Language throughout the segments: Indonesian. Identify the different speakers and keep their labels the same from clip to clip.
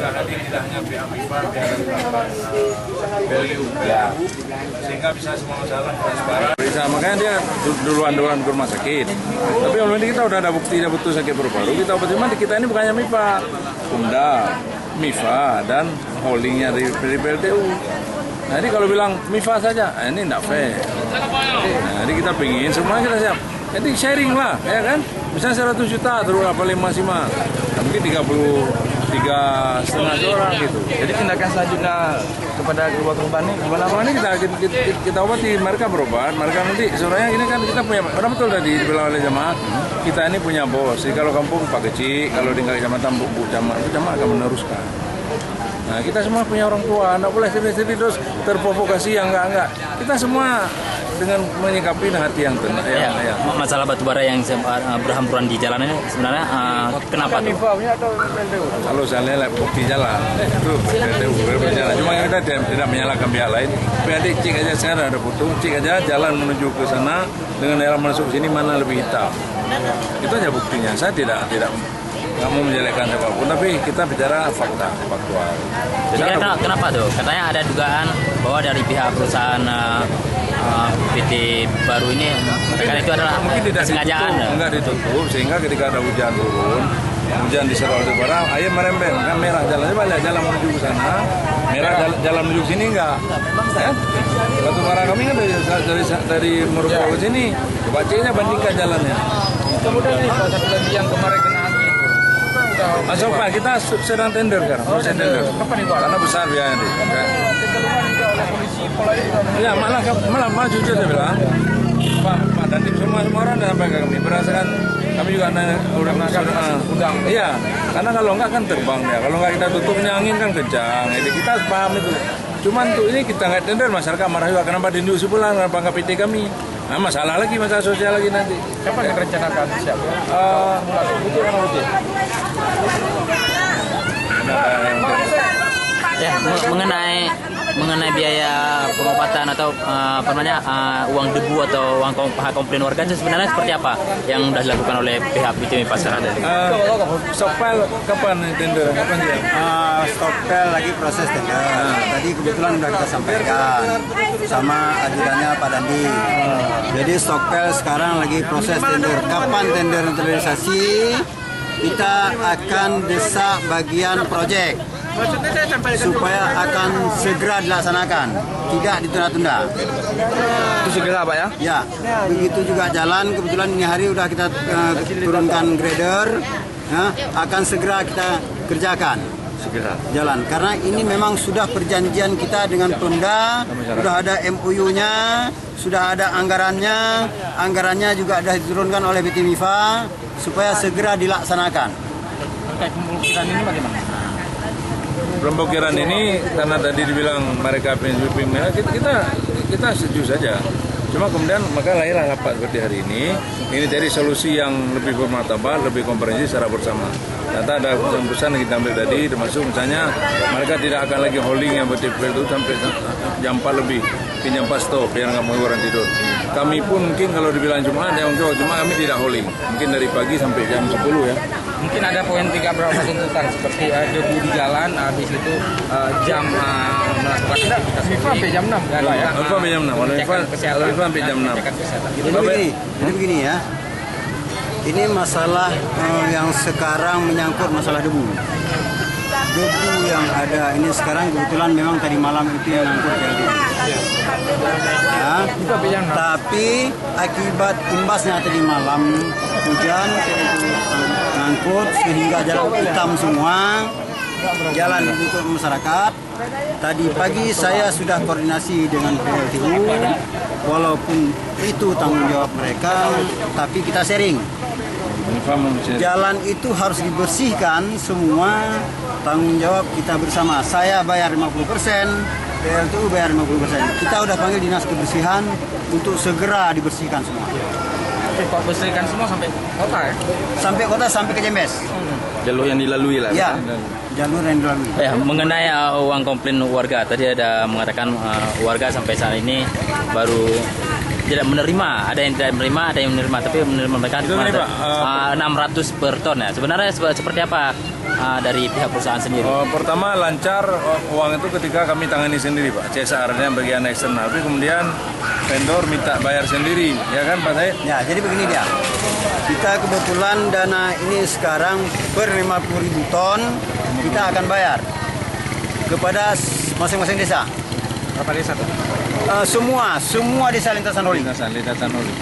Speaker 1: sudah hadir tidak hanya pihak MIFA, pihak BLU, sehingga bisa semua masalah transparan. Bisa, makanya dia duluan ke rumah sakit. Tapi kalau ini kita udah ada bukti dia betul sakit paru-paru, kita obat. Cuma kita ini bukannya MIFA, Pemda, MIFA dan holdingnya dari PLTU. Nah, jadi kalau bilang MIFA saja, ini tidak fair. Nah, jadi kita pingin semua kita siap. Jadi sharing lah, ya kan? Misalnya 100 juta, terus paling maksimal. Mungkin 33,5 orang gitu.
Speaker 2: Jadi tindakan selanjutnya kepada kedua korban ini gimana?
Speaker 1: Ini kita obati, mereka berobat, mereka nanti sorenya ini kan kita punya, karena betul tadi dibilang oleh jemaah, kita ini punya bos. Jadi kalau kampung Pak Kecil, kalau tinggal di kecamatan Bu Jamaah, itu jamaah akan meneruskan. Nah, kita semua punya orang tua, nggak boleh sedih-sedih terus terprovokasi yang enggak. Kita semua dengan menyikapi hati yang tenang. Ya.
Speaker 3: Masalah batubara yang berhamburan di jalan ini sebenarnya kenapa tuh?
Speaker 1: Kalau saya lihat di jalan, itu berjalan. Cuma kita tidak menyalahkan pihak lain. Pihak cik aja sekarang ada foto, cik aja jalan menuju ke sana dengan daerah masuk sini mana lebih hitam. Itu aja buktinya. Saya tidak nggak mau menjelekkan siapapun, tapi kita bicara faktual.
Speaker 3: Jadi kenapa tuh? Katanya ada dugaan bahwa dari pihak perusahaan PT baru ini, karena itu adalah
Speaker 1: mungkin tidak
Speaker 3: kesengajaan.
Speaker 1: Enggak ditutup, sehingga ketika ada hujan turun, hujan diserol di barang, air merembet, kan merah jalannya banyak, jalan menuju ke sana, merah jalan menuju ke sini enggak. Ya? Batu bara kami kan dari Merupakan ke sini, coba ceknya bandingkan jalannya.
Speaker 2: Kemudian nih, Pak, satu lagi yang kemarin kena angin.
Speaker 1: Masuk Pak, kita sedang tender kan? Tender.
Speaker 2: Kapan nih Pak?
Speaker 1: Karena besar biayanya.
Speaker 2: Keteluan juga oleh polisi, polisi.
Speaker 1: Ya malah maju aja dia bilang. Pak dan tim semua orang dan sampai ke kami berdasarkan kami juga udah undang. Iya, karena kalau enggak kan terbang ya. Kalau enggak kita tutupnya angin kan kencang. Jadi kita harus paham itu. Cuman tuh ini kita nggak tender, masyarakat marah juga kenapa diinduk sebulan, kenapa nggak PT kami. Nah, masalah lagi, masalah sosial lagi nanti.
Speaker 2: Kapan yang rencanakan siap?
Speaker 1: Betul kan betul.
Speaker 3: Ya, mengenai biaya pengobatan atau uang debu atau uang komplain warga sebenarnya seperti apa yang sudah dilakukan oleh pihak BTM Pasar tadi?
Speaker 1: Stockpile kapan tender? Kapan dia?
Speaker 4: Stockpile lagi proses tender. Tadi kebetulan sudah kita sampaikan sama ajudannya Pak Dandi. Jadi stockpile sekarang lagi proses tender. Kapan tender realisasi? Kita akan desak bagian proyek supaya akan segera dilaksanakan, tidak ditunda-tunda.
Speaker 2: Itu segera Pak ya?
Speaker 4: Ya, begitu juga jalan. Kebetulan ini hari udah kita turunkan grader, ya, akan segera kita kerjakan.
Speaker 2: Segera
Speaker 4: jalan, karena ini memang sudah perjanjian kita dengan Pemda, sudah ada MOU-nya, sudah ada anggarannya juga sudah diturunkan oleh PT MIFA supaya segera dilaksanakan.
Speaker 2: Terkait pemblokiran ini bagaimana?
Speaker 1: Pemblokiran ini karena tadi dibilang mereka pimpinan kita setuju saja. Cuma kemudian maka lahirlah rapat seperti hari ini. Ini jadi solusi yang lebih bermartabat, lebih komprehensif secara bersama. Ternyata ada pesan-pesan yang kita ambil tadi, termasuk misalnya mereka tidak akan lagi holding yang betul-betul itu sampai jam 4 lebih, mungkin jam 4 stop biar nggak mau orang tidur. Kami pun mungkin kalau dibilang Jumat, cuma kami tidak holding, mungkin dari pagi sampai jam 10 ya.
Speaker 2: Mungkin ada poin 3 beberapa tuntutan seperti debu di jalan, habis itu jam melakukan aktivitas sampai jam 6 kan ya.
Speaker 1: Sampai jam 6. Kalau sampai jam 6.
Speaker 4: Jadi begini ya. Ini masalah yang sekarang menyangkut masalah debu. Debu yang ada ini sekarang kebetulan memang tadi malam itu yang menyangkut PLTU. Ya, tapi akibat imbasnya tadi malam hujan mengangkut sehingga jalan hitam semua, jalan untuk masyarakat. Tadi pagi saya sudah koordinasi dengan PLTU, walaupun itu tanggung jawab mereka, tapi kita sharing. Jalan itu harus dibersihkan semua, tanggung jawab kita bersama. Saya bayar 50%, PLTU bayar 50%. Kita udah panggil dinas kebersihan untuk segera dibersihkan semua.
Speaker 2: Pak, bersihkan semua sampai kota ya?
Speaker 4: Sampai kota, sampai ke Jembes.
Speaker 2: Jalur yang dilalui lah.
Speaker 4: Ya, jalur yang dilalui.
Speaker 3: Ya, mengenai uang komplain warga, tadi ada mengatakan warga sampai saat ini baru tidak menerima, ada yang tidak menerima, ada yang menerima, tapi menerima mereka 600 per ton ya. Sebenarnya seperti apa dari pihak perusahaan sendiri?
Speaker 1: Pertama lancar uang itu ketika kami tangani sendiri Pak, CSR-nya bagian eksternal. Tapi kemudian vendor minta bayar sendiri, ya kan Pak Said?
Speaker 4: Ya, jadi begini dia. Kita kebetulan dana ini sekarang per 50.000 ton kita akan bayar kepada masing-masing desa.
Speaker 2: Berapa desa tuh?
Speaker 4: Semua desa lintasan holi.
Speaker 1: Lintasan holi.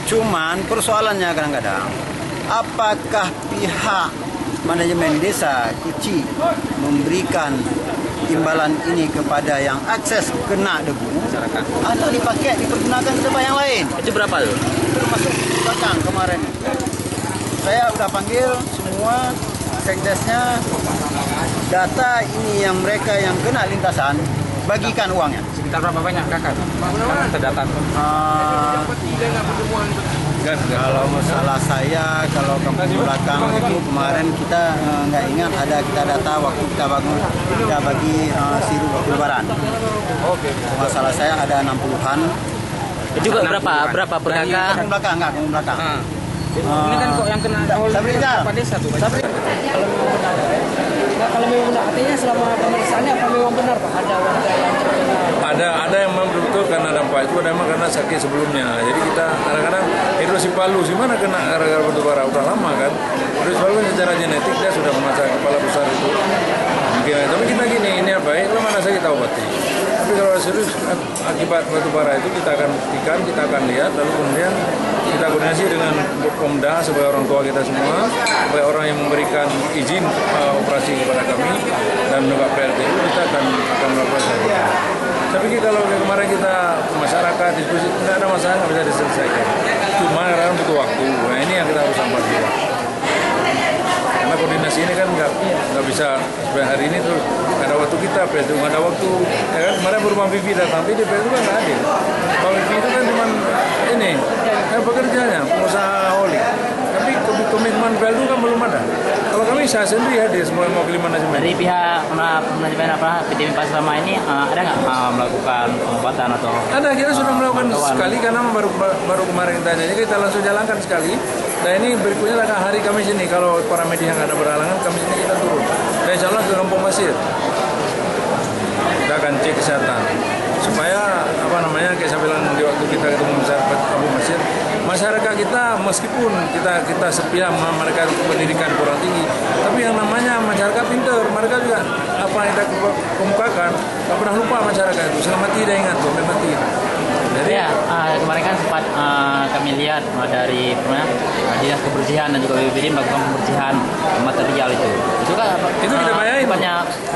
Speaker 4: Cuman persoalannya kadang-kadang, apakah pihak manajemen desa kecil memberikan imbalan ini kepada yang akses kena debu masyarakat atau dipergunakan ke tempat yang lain?
Speaker 3: Itu berapa tuh?
Speaker 4: Termasuk belakang kemarin. Saya udah panggil semua sekdesnya, data ini yang mereka yang kena lintasan, bagikan uangnya.
Speaker 2: Sekitar berapa banyak kakak? Kan terdata tuh.
Speaker 4: Kalau masalah saya, kalau kampung belakang itu kemarin kita nggak ingat ada kita data waktu kita bangun, kita bagi sirup waktu lebaran. Masalah saya ada 60-an.
Speaker 3: Itu juga berapa per kakak?
Speaker 4: Kampung belakang, enggak kampung belakang.
Speaker 2: Ini kan kok yang kena berapa desa tuh?
Speaker 5: Kalau memang benar, artinya selama pemeriksaannya apa memang benar Pak? Ada warga yang terkena?
Speaker 1: Ada yang memang betul karena dampak itu, ada memang karena sakit sebelumnya. Jadi kita kadang-kadang hidrosi palu, gimana kena gara-gara batu bara, udah lama kan. Hidrosi palu secara genetik dia sudah memasak kepala besar itu. Mungkin, tapi kita gini, ini apa? Itu mana saja kita obati. Tapi kalau serius akibat batu bara itu kita akan buktikan, kita akan lihat, lalu kemudian kita koordinasi dengan Pemda sebagai orang tua kita semua, sebagai orang yang memberikan izin operasi kepada kami dan juga PLTU, kita akan melakukan sesuatu. Tapi kalau kemarin kita masyarakat diskusi tidak ada masalah, nggak bisa diselesaikan. Cuma kadang butuh waktu. Nah ini yang kita harus ambil. Karena koordinasi ini kan nggak bisa seperti hari ini tuh ada waktu kita, PLTU nggak ada waktu. Ya kan kemarin baru Bang Vivi datang, tapi di PLTU kan nggak hadir. Bang Vivi itu kan cuma ini pekerjanya pengusaha holi. Tapi komitmen PLTU kan belum ada. Kalau kami saya sendiri hadir semua mewakili manajemen.
Speaker 3: Dari pihak manajemen PT Mimpa selama ini ada nggak melakukan pengobatan atau?
Speaker 1: Ada, kita sudah melakukan sekali karena baru kemarin kita jadi kita langsung jalankan sekali. Dan ini berikutnya adalah hari Kamis ini kalau para media yang ada berhalangan Kamis ini kita turun. Dan insya Allah ke Kampung Pasir. Kita akan cek kesehatan supaya kayak saya bilang di waktu kita ketemu masyarakat Kampung Pasir, masyarakat kita meskipun kita sepihak mereka pendidikan kurang tinggi, tapi yang namanya masyarakat pintar, mereka juga apa yang kita kemukakan tak pernah lupa masyarakat itu, selama tidak ingat tuh, mati. Jadi
Speaker 3: ya, kemarin kan sempat kami lihat dari Dinas Kebersihan dan juga BPBD melakukan pembersihan material itu. Itu kan
Speaker 1: itu kita bayarin.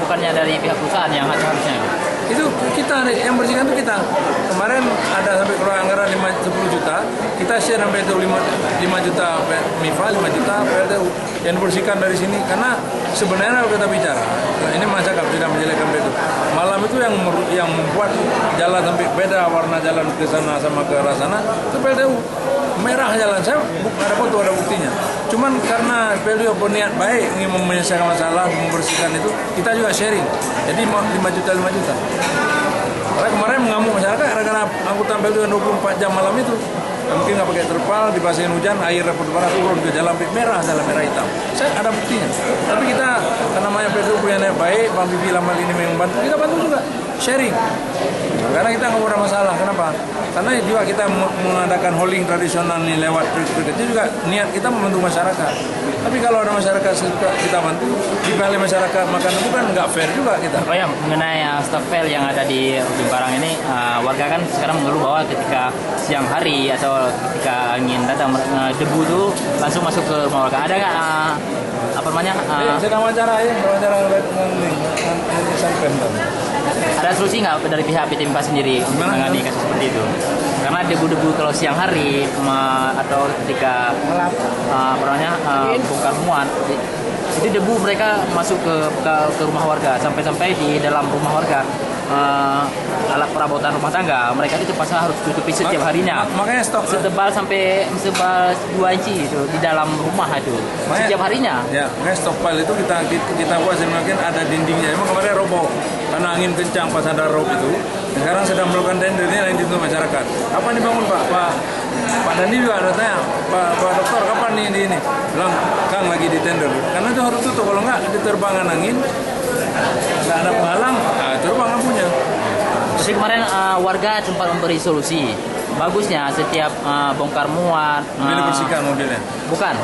Speaker 3: Bukannya dari pihak perusahaan yang harusnya.
Speaker 1: Itu kita yang bersihkan itu kita. Kemarin ada sampai keluar anggaran 10 juta, kita share sampai itu 5 juta MIFA, 5 juta PLTU yang dibersihkan dari sini. Karena sebenarnya kalau kita bicara, nah ini masyarakat tidak menjelekkan itu. Malam itu yang membuat jalan sampai beda warna jalan ke sana sama ke arah sana itu PLTU. Merah jalan, saya ada foto, ada buktinya. Cuman karena PLTU berniat baik ingin menyelesaikan masalah, membersihkan itu, kita juga sharing. Jadi 5 juta. Karena kemarin mengamuk masyarakat gara-gara angkutan PLTU yang 24 jam malam itu. Mungkin nggak pakai terpal, dipasangin hujan, air batu bara turun ke jalan merah hitam. Saya ada buktinya. Tapi kita, karena namanya PLTU punya niat baik, Bang Bibi lama ini membantu, kita bantu juga, sharing. Karena kita nggak ada masalah. Kenapa? Karena juga kita mengadakan holding tradisional nih lewat itu juga niat kita membantu masyarakat. Tapi kalau ada masyarakat kita bantu, dibalik masyarakat makan itu kan nggak fair juga kita.
Speaker 3: Oh ya, mengenai stok pel yang ada di Jimparang ini, warga kan sekarang mengeluh bahwa ketika siang hari atau ketika angin datang, debu itu langsung masuk ke rumah warga. Ada nggak
Speaker 1: sedang wawancara
Speaker 3: ada solusi nggak dari pihak PT Mimpa sendiri untuk menangani kasus seperti itu? Karena debu-debu kalau siang hari atau ketika bongkar muat, itu debu mereka masuk ke rumah warga, sampai di dalam rumah warga. Alat perabotan rumah tangga mereka itu terpaksa harus tutupi setiap harinya.
Speaker 1: Makanya stok
Speaker 3: setebal 2 inci itu di dalam rumah itu setiap harinya.
Speaker 1: Ya, makanya stokpile itu kita buat semakin ada dindingnya. Emang kemarin roboh karena angin kencang pas ada rob itu. Sekarang sedang melakukan tender ini lain untuk masyarakat. Apa dibangun Pak Pak Dandi juga ada tanya, Pak Dokter kapan nih ini? Bilang, Kang lagi di tender. Karena itu harus tutup, kalau nggak diterbangan angin, nggak ada penghalang, terbang lampunya.
Speaker 3: Jadi kemarin warga sempat memberi solusi. Bagusnya setiap bongkar muat.
Speaker 1: Mobil bersihkan mobilnya.
Speaker 3: Bukan,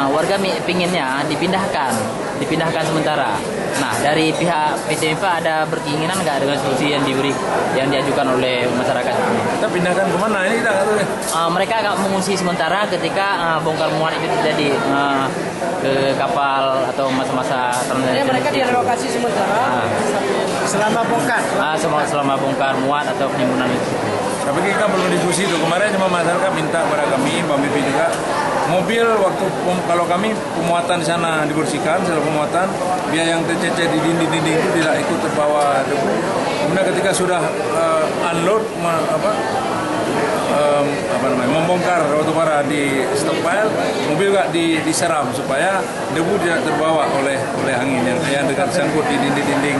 Speaker 3: warga pinginnya dipindahkan sementara. Nah, dari pihak PT MIPA ada berkeinginan nggak dengan solusi yang diajukan oleh masyarakat?
Speaker 1: Kita pindahkan kemana? Ini kita nggak tahu ya.
Speaker 3: Mereka akan mengungsi sementara ketika bongkar muat itu terjadi ke kapal atau masa-masa
Speaker 5: Jadi mereka direlokasi sementara selama bongkar.
Speaker 3: selama bongkar muat atau penimbunan itu.
Speaker 1: Tapi kita belum diskusi itu. Kemarin cuma masyarakat minta kepada kami, Bang Bibi juga, mobil waktu kalau kami pemuatan di sana dibersihkan, setelah pemuatan, biar yang tercecer di dinding-dinding itu tidak ikut terbawa debu. Kemudian ketika sudah unload membongkar batubara di stockpile, mobil juga diseram supaya debu tidak terbawa oleh angin yang dekat sangkut di dinding-dinding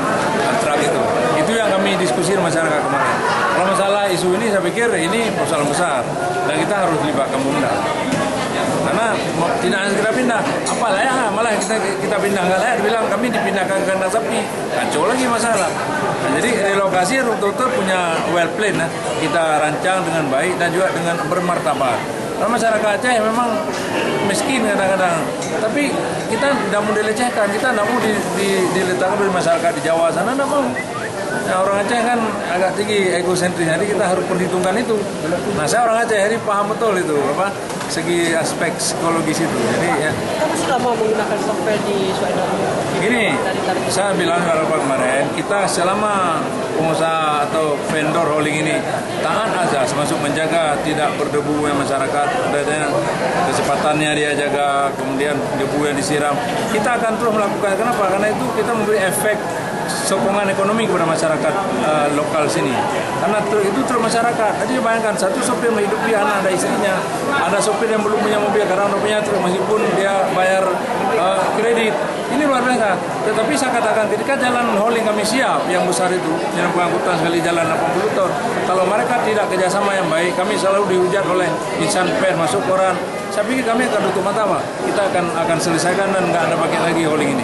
Speaker 1: truk itu. Itu yang kami diskusi dengan masyarakat kemarin. Kalau masalah isu ini saya pikir ini persoalan besar dan kita harus libatkan Bumda. Karena tidak hanya kita pindah, apalah ya, malah kita pindah nggak layak, dibilang kami dipindahkan ke kandang sapi, kacau lagi masalah. Nah, jadi relokasi betul-betul punya well plan, kita rancang dengan baik dan juga dengan bermartabat. Karena masyarakat Aceh memang miskin kadang-kadang, tapi kita tidak mau dilecehkan, kita tidak mau diletakkan dari masyarakat di Jawa sana, tidak mau. Nah, orang Aceh kan agak tinggi egosentris, jadi kita harus perhitungkan itu. Nah, saya orang Aceh, jadi paham betul itu segi aspek psikologis itu. Jadi ya.
Speaker 5: Kita masih lama menggunakan software di Suaida.
Speaker 1: Gini, saya bilang kalau kemarin kita selama pengusaha atau vendor holding ini taat azas, masuk menjaga tidak berdebu yang masyarakat, adanya kecepatannya dia jaga, kemudian debu yang disiram, kita akan terus melakukan. Kenapa? Karena itu kita memberi efek sokongan ekonomi kepada masyarakat lokal sini. Karena itu terus masyarakat. Jadi bayangkan satu sopir menghidupi anak, ada istrinya, ada sopir yang belum punya mobil karena udah punya truk meskipun dia bayar kredit. Ini luar biasa. Tetapi saya katakan ketika jalan hauling kami siap yang besar itu, jalan pengangkutan sekali jalan 80 ton. Kalau mereka tidak kerjasama yang baik, kami selalu dihujat oleh insan pers masuk koran. Saya pikir kami akan tutup mata, Pak. Kita akan selesaikan dan nggak ada pakai lagi hauling ini.